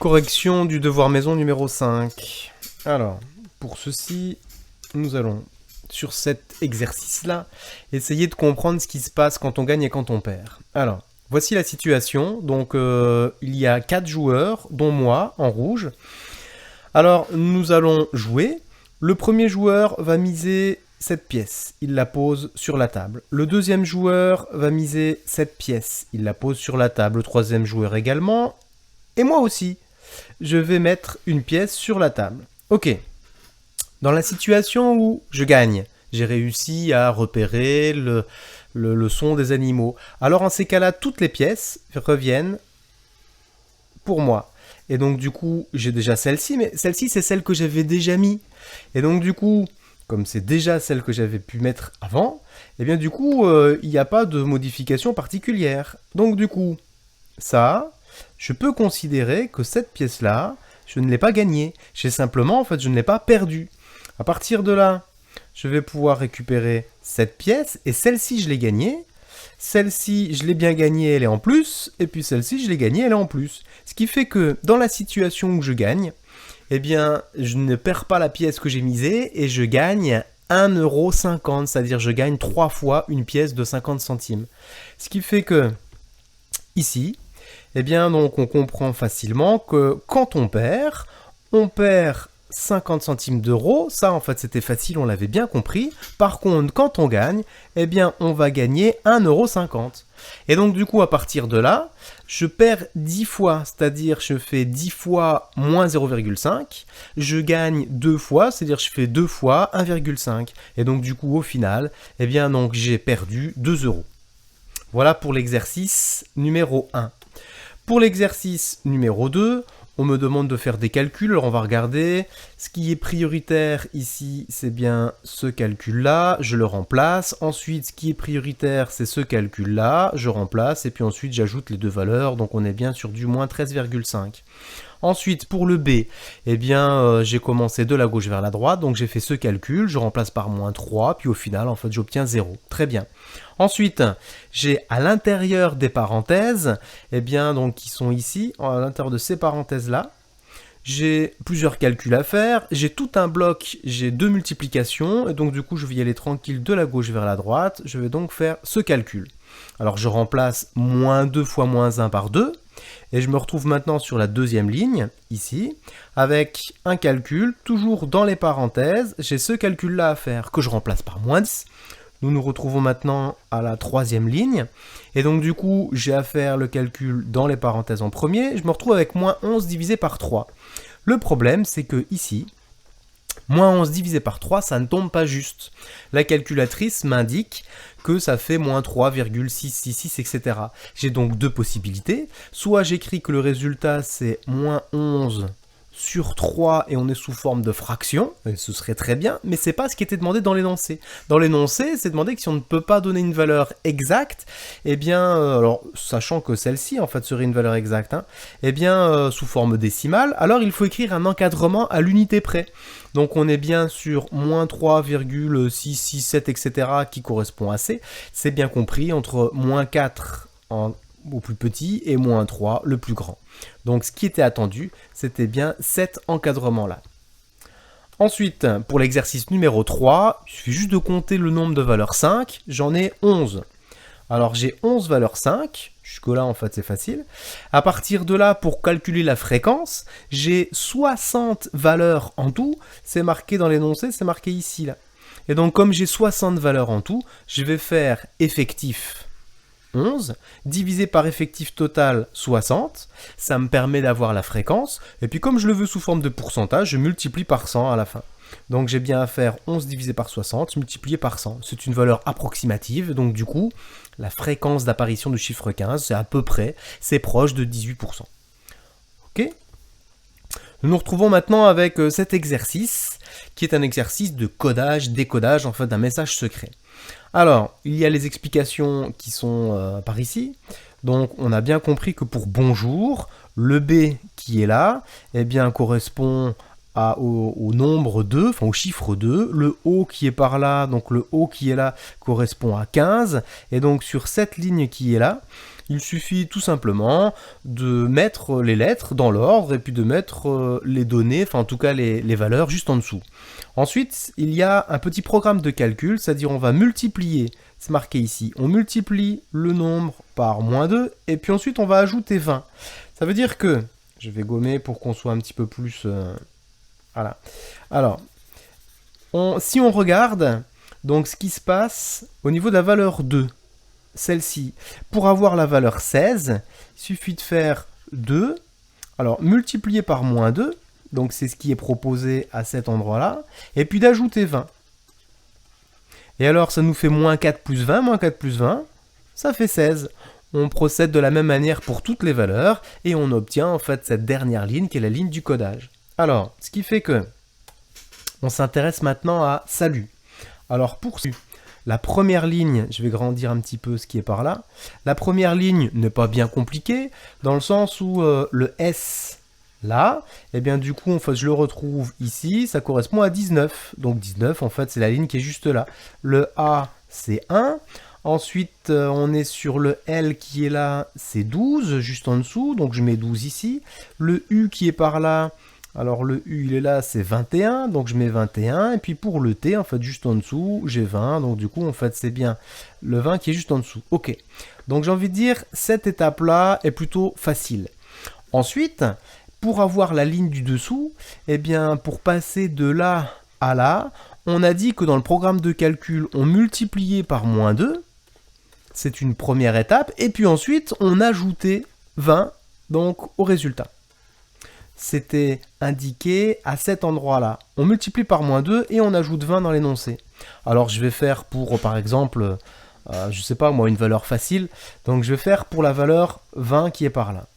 Correction du devoir maison numéro 5. Alors, pour ceci, nous allons, sur cet exercice-là, essayer de comprendre ce qui se passe quand on gagne et quand on perd. Alors, voici la situation. Donc, il y a 4 joueurs, dont moi, en rouge. Alors, nous allons jouer. Le premier joueur va miser cette pièce. Il la pose sur la table. Le deuxième joueur va miser cette pièce. Il la pose sur la table. Le troisième joueur également. Et moi aussi. Je vais mettre une pièce sur la table. Ok. Dans la situation où je gagne, j'ai réussi à repérer le son des animaux. Alors en ces cas-là, toutes les pièces reviennent pour moi. Et donc du coup, j'ai déjà celle-ci, mais celle-ci c'est celle que j'avais déjà mis. Et donc du coup, comme c'est déjà celle que j'avais pu mettre avant, et bien du coup, il n'y a pas de modification particulière. Donc du coup, ça, je peux considérer que cette pièce-là, je ne l'ai pas gagnée. J'ai simplement, en fait, je ne l'ai pas perdue. À partir de là, je vais pouvoir récupérer cette pièce, et celle-ci, je l'ai gagnée. Celle-ci, je l'ai bien gagnée, elle est en plus, et puis celle-ci, je l'ai gagnée, elle est en plus. Ce qui fait que, dans la situation où je gagne, eh bien, je ne perds pas la pièce que j'ai misée, et je gagne 1,50 €, c'est-à-dire je gagne 3 fois une pièce de 50 centimes. Ce qui fait que, ici, eh bien, donc, on comprend facilement que quand on perd 50 centimes d'euros. Ça, en fait, c'était facile, on l'avait bien compris. Par contre, quand on gagne, eh bien, on va gagner 1,50 €. Et donc, du coup, à partir de là, je perds 10 fois, c'est-à-dire je fais 10 fois moins 0,5. Je gagne 2 fois, c'est-à-dire je fais 2 fois 1,5. Et donc, du coup, au final, eh bien, donc, j'ai perdu 2 €. Voilà pour l'exercice numéro 1. Pour l'exercice numéro 2, on me demande de faire des calculs. Alors on va regarder. Ce qui est prioritaire ici, c'est bien ce calcul-là. Je le remplace. Ensuite, ce qui est prioritaire, c'est ce calcul-là. Je remplace. Et puis ensuite, j'ajoute les deux valeurs. Donc on est bien sur du moins 13,5. Ensuite, pour le B, eh bien, j'ai commencé de la gauche vers la droite, donc j'ai fait ce calcul, je remplace par moins 3, puis au final, en fait, j'obtiens 0. Très bien. Ensuite, j'ai à l'intérieur des parenthèses, eh bien, donc, qui sont ici, à l'intérieur de ces parenthèses-là, j'ai plusieurs calculs à faire, j'ai tout un bloc, j'ai 2 multiplications, et donc du coup, je vais y aller tranquille de la gauche vers la droite, je vais donc faire ce calcul. Alors, je remplace moins 2 fois moins 1 par 2, et je me retrouve maintenant sur la deuxième ligne, ici, avec un calcul, toujours dans les parenthèses, j'ai ce calcul-là à faire, que je remplace par moins 10. Nous nous retrouvons maintenant à la troisième ligne, et donc du coup, j'ai à faire le calcul dans les parenthèses en premier, je me retrouve avec moins 11 divisé par 3. Le problème, c'est que ici, moins 11 divisé par 3, ça ne tombe pas juste. La calculatrice m'indique que ça fait moins 3,666, etc. J'ai donc deux possibilités. Soit j'écris que le résultat c'est moins 11 sur 3 et on est sous forme de fraction, et ce serait très bien, mais c'est pas ce qui était demandé dans l'énoncé. Dans l'énoncé, c'est demandé que si on ne peut pas donner une valeur exacte, eh bien, alors sachant que celle-ci en fait serait une valeur exacte, hein, eh bien sous forme décimale, alors il faut écrire un encadrement à l'unité près. Donc on est bien sur moins 3,667, etc. qui correspond à C. C'est bien compris entre moins 4 au plus petit et moins 3 le plus grand. Donc ce qui était attendu, c'était bien cet encadrement-là. Ensuite, pour l'exercice numéro 3, il suffit juste de compter le nombre de valeurs 5. J'en ai 11. Alors j'ai 11 valeurs 5. Jusque-là, en fait, c'est facile. À partir de là, pour calculer la fréquence, j'ai 60 valeurs en tout. C'est marqué dans l'énoncé, c'est marqué ici, là. Et donc, comme j'ai 60 valeurs en tout, je vais faire effectif 11, divisé par effectif total 60. Ça me permet d'avoir la fréquence. Et puis, comme je le veux sous forme de pourcentage, je multiplie par 100 à la fin. Donc, j'ai bien à faire 11 divisé par 60, multiplié par 100. C'est une valeur approximative. Donc, du coup, la fréquence d'apparition du chiffre 15, c'est à peu près, c'est proche de 18%. Ok ? Nous nous retrouvons maintenant avec cet exercice, qui est un exercice de codage, décodage, en fait, d'un message secret. Alors, il y a les explications qui sont par ici. Donc, on a bien compris que pour bonjour, le B qui est là, eh bien, correspond au nombre 2, enfin au chiffre 2, le O qui est par là, donc le O qui est là correspond à 15, et donc sur cette ligne qui est là, il suffit tout simplement de mettre les lettres dans l'ordre et puis de mettre les données, enfin en tout cas les valeurs juste en dessous. Ensuite, il y a un petit programme de calcul, c'est-à-dire on va multiplier, c'est marqué ici, on multiplie le nombre par -2 et puis ensuite on va ajouter 20. Ça veut dire que, je vais gommer pour qu'on soit un petit peu plus... voilà. Alors, si on regarde, donc ce qui se passe au niveau de la valeur 2, celle-ci, pour avoir la valeur 16, il suffit de faire 2, alors multiplié par -2, donc c'est ce qui est proposé à cet endroit-là, et puis d'ajouter 20. Et alors ça nous fait -4 plus 20, -4 plus 20, ça fait 16. On procède de la même manière pour toutes les valeurs, et on obtient en fait cette dernière ligne qui est la ligne du codage. Alors, ce qui fait que on s'intéresse maintenant à salut. Alors pour la première ligne, je vais grandir un petit peu ce qui est par là. La première ligne n'est pas bien compliquée, dans le sens où le S, là, et bien du coup, en fait, je le retrouve ici, ça correspond à 19. Donc 19, en fait, c'est la ligne qui est juste là. Le A, c'est 1. Ensuite, on est sur le L qui est là, c'est 12, juste en dessous, donc je mets 12 ici. Le U qui est par là, alors le U il est là, c'est 21, donc je mets 21, et puis pour le T, en fait, juste en dessous, j'ai 20, donc du coup, en fait, c'est bien le 20 qui est juste en dessous. Ok, donc j'ai envie de dire, cette étape-là est plutôt facile. Ensuite, pour avoir la ligne du dessous, eh bien, pour passer de là à là, on a dit que dans le programme de calcul, on multipliait par -2, c'est une première étape, et puis ensuite, on ajoutait 20, donc au résultat. C'était indiqué à cet endroit-là. On multiplie par -2 et on ajoute 20 dans l'énoncé. Alors je vais faire pour, par exemple, je sais pas moi, une valeur facile. Donc je vais faire pour la valeur 20 qui est par là.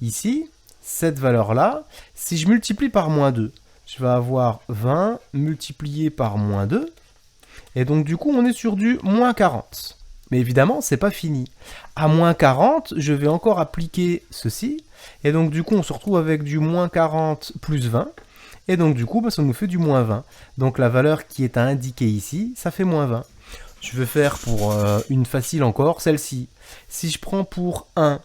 Ici, cette valeur-là, si je multiplie par -2, je vais avoir 20 multiplié par -2. Et donc du coup, on est sur du -40. Mais évidemment, c'est pas fini. À -40, je vais encore appliquer ceci. Et donc du coup, on se retrouve avec du -40 plus 20. Et donc du coup, bah, ça nous fait du -20. Donc la valeur qui est à indiquer ici, ça fait -20. Je vais faire pour une facile encore, celle-ci. Si je prends pour 1,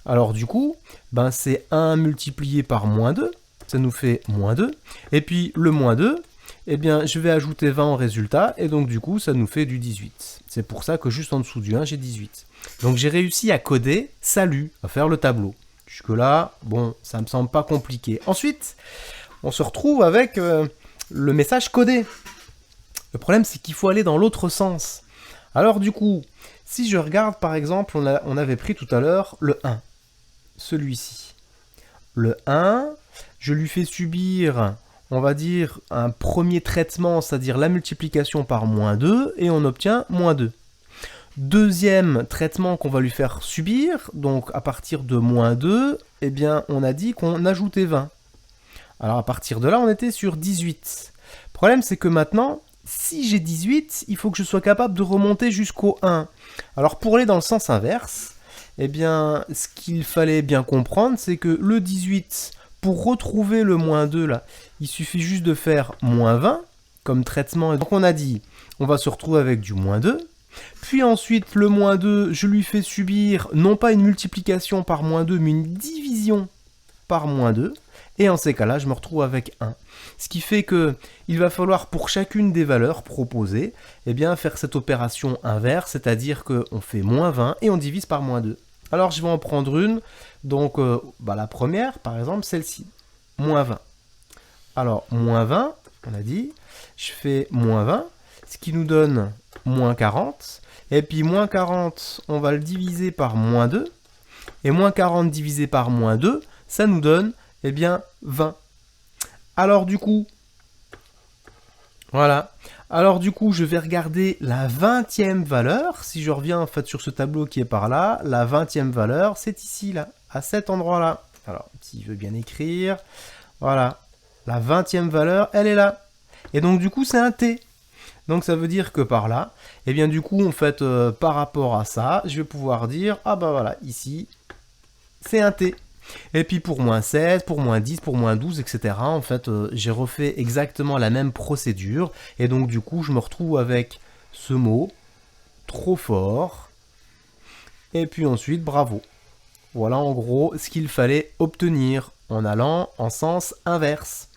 alors du coup, ben, c'est 1 multiplié par -2. Ça nous fait -2. Et puis le -2, eh bien, je vais ajouter 20 en résultat, et donc du coup, ça nous fait du 18. C'est pour ça que juste en dessous du 1, j'ai 18. Donc j'ai réussi à coder salut, à faire le tableau. Jusque-là, bon, ça me semble pas compliqué. Ensuite, on se retrouve avec le message codé. Le problème, c'est qu'il faut aller dans l'autre sens. Alors du coup, si je regarde, par exemple, on avait pris tout à l'heure le 1, celui-ci. Le 1, je lui fais subir, on va dire, un premier traitement, c'est-à-dire la multiplication par -2, et on obtient -2. Deuxième traitement qu'on va lui faire subir, donc à partir de -2, eh bien, on a dit qu'on ajoutait 20. Alors à partir de là, on était sur 18. Le problème, c'est que maintenant, si j'ai 18, il faut que je sois capable de remonter jusqu'au 1. Alors pour aller dans le sens inverse, eh bien, ce qu'il fallait bien comprendre, c'est que le 18, pour retrouver le -2 là, il suffit juste de faire -20 comme traitement. Et donc on a dit, on va se retrouver avec du -2. Puis ensuite, le -2, je lui fais subir non pas une multiplication par -2, mais une division par -2. Et en ces cas-là, je me retrouve avec 1. Ce qui fait que il va falloir pour chacune des valeurs proposées, eh bien, faire cette opération inverse, c'est-à-dire qu'on fait -20 et on divise par -2. Alors je vais en prendre une, donc la première, par exemple, celle-ci, -20. Alors, -20, on a dit, je fais -20, ce qui nous donne -40, et puis -40, on va le diviser par -2, et -40 divisé par -2, ça nous donne, eh bien, 20. Alors du coup, voilà. Alors du coup, je vais regarder la 20e valeur. Si je reviens en fait sur ce tableau qui est par là, la 20e valeur, c'est ici, là, à cet endroit-là. Alors, si je veux bien écrire, voilà. La 20e valeur, elle est là. Et donc du coup, c'est un T. Donc ça veut dire que par là, eh bien du coup, en fait, par rapport à ça, je vais pouvoir dire, ah bah voilà, ici, c'est un T. Et puis pour -16, pour -10, pour -12, etc. En fait, j'ai refait exactement la même procédure. Et donc du coup, je me retrouve avec ce mot, trop fort. Et puis ensuite, bravo. Voilà en gros ce qu'il fallait obtenir en allant en sens inverse.